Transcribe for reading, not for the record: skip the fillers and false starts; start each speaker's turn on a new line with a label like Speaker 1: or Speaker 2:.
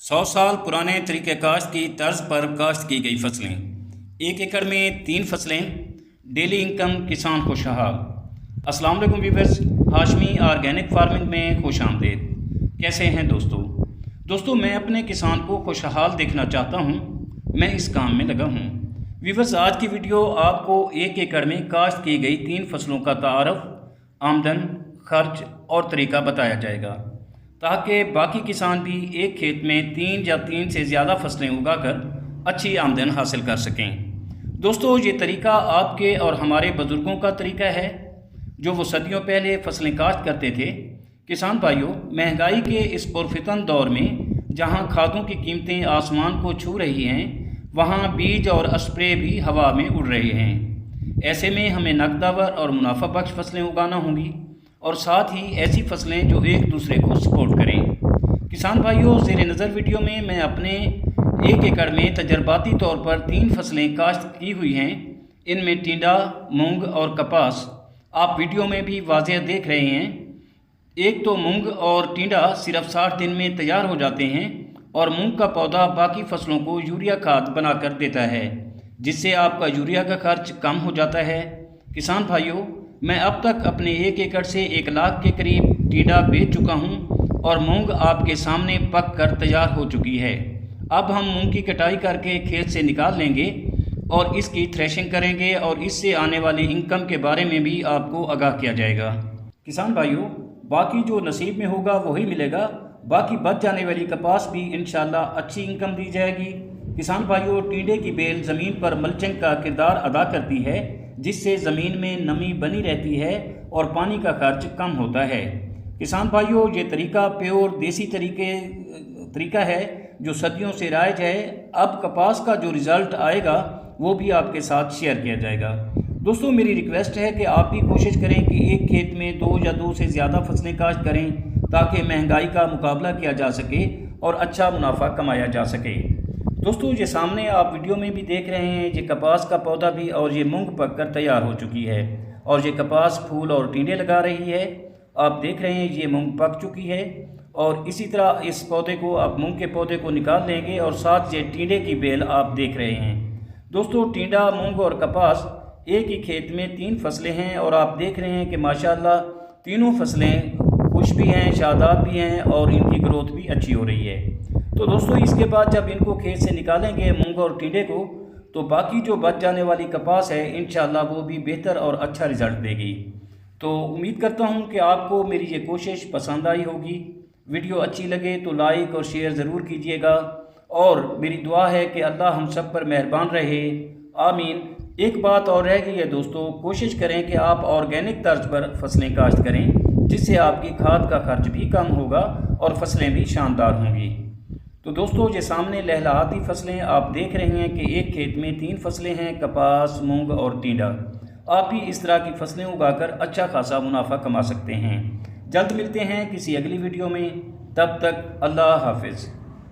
Speaker 1: 100 साल पुराने तरीक़े काश्त की तर्ज पर काश्त की गई फसलें। 1 एकड़ में 3 फसलें। डेली इनकम किसान खुशहाल। अस्सलाम वालेकुम व्यूअर्स, हाशमी ऑर्गेनिक फार्मिंग में खुश आमदीद। कैसे हैं दोस्तों मैं अपने किसान को खुशहाल देखना चाहता हूं। मैं इस काम में लगा हूं। व्यूअर्स, आज की वीडियो आपको 1 एकड़ में काश्त की गई 3 फसलों का तारफ़, आमदन, खर्च और तरीका बताया जाएगा, ताकि बाकी किसान भी एक खेत में 3 या 3 से ज़्यादा फसलें उगाकर अच्छी आमदन हासिल कर सकें। दोस्तों, ये तरीका आपके और हमारे बुज़ुर्गों का तरीका है, जो वो सदियों पहले फसलें काश्त करते थे। किसान भाइयों, महंगाई के इस पुरफितन दौर में जहां खादों की कीमतें आसमान को छू रही हैं, वहां बीज और स्प्रे भी हवा में उड़ रहे हैं। ऐसे में हमें नकदावर और मुनाफा बख्श फसलें उगाना होंगी, और साथ ही ऐसी फसलें जो एक दूसरे को सपोर्ट करें। किसान भाइयों, ज़ेरे नज़र वीडियो में मैं अपने 1 एकड़ में तजर्बाती तौर पर 3 फसलें काश्त की हुई हैं। इनमें टिंडा, मूंग और कपास आप वीडियो में भी वाज़ेह देख रहे हैं। एक तो मूंग और टिंडा सिर्फ 60 दिन में तैयार हो जाते हैं, और मूंग का पौधा बाकी फसलों को यूरिया खाद बनाकर देता है, जिससे आपका यूरिया का खर्च कम हो जाता है। किसान भाइयों, मैं अब तक अपने 1 एकड़ से 1 लाख के करीब टिंडा बेच चुका हूं, और मूंग आपके सामने पक कर तैयार हो चुकी है। अब हम मूंग की कटाई करके खेत से निकाल लेंगे और इसकी थ्रेशिंग करेंगे, और इससे आने वाली इनकम के बारे में भी आपको आगाह किया जाएगा। किसान भाइयों, बाकी जो नसीब में होगा वही मिलेगा। बाकी बच जाने वाली कपास भी इंशाल्लाह अच्छी इनकम दी जाएगी। किसान भाइयों, टिंडे की बेल ज़मीन पर मल्चिंग का किरदार अदा करती है, जिससे ज़मीन में नमी बनी रहती है और पानी का खर्च कम होता है। किसान भाइयों, ये तरीका प्योर देसी तरीका है जो सदियों से राइज है। अब कपास का जो रिज़ल्ट आएगा वो भी आपके साथ शेयर किया जाएगा। दोस्तों, मेरी रिक्वेस्ट है कि आप भी कोशिश करें कि एक खेत में 2 या 2 से ज़्यादा फसलें काश्त करें, ताकि महंगाई का मुकाबला किया जा सके और अच्छा मुनाफा कमाया जा सके। दोस्तों, ये सामने आप वीडियो में भी देख रहे हैं, ये कपास का पौधा भी और ये मूंग पककर तैयार हो चुकी है, और ये कपास फूल और टिंडे लगा रही है। आप देख रहे हैं ये मूंग पक चुकी है, और इसी तरह इस पौधे को, आप मूंग के पौधे को निकाल लेंगे, और साथ ये टिंडे की बेल आप देख रहे हैं। दोस्तों, टिंडा, मूंग और कपास एक ही खेत में 3 फसलें हैं, और आप देख रहे हैं कि माशाल्लाह तीनों फसलें खुश भी हैं, शादाब भी हैं, और इनकी ग्रोथ भी अच्छी हो रही है। तो दोस्तों, इसके बाद जब इनको खेत से निकालेंगे मूंग और टिंडे को, तो बाकी जो बच जाने वाली कपास है इंशाल्लाह वो भी बेहतर और अच्छा रिज़ल्ट देगी। तो उम्मीद करता हूं कि आपको मेरी ये कोशिश पसंद आई होगी। वीडियो अच्छी लगे तो लाइक और शेयर ज़रूर कीजिएगा, और मेरी दुआ है कि अल्लाह हम सब पर मेहरबान रहे, आमीन। एक बात और रह गई है दोस्तों, कोशिश करें कि आप ऑर्गेनिक तर्ज पर फसलें काश्त करें, जिससे आपकी खाद का खर्च भी कम होगा और फसलें भी शानदार होंगी। तो दोस्तों, ये सामने लहलहाती फसलें आप देख रहे हैं कि एक खेत में 3 फसलें हैं, कपास, मूंग और टिंडा। आप भी इस तरह की फसलें उगाकर अच्छा खासा मुनाफा कमा सकते हैं। जल्द मिलते हैं किसी अगली वीडियो में, तब तक अल्लाह हाफिज़।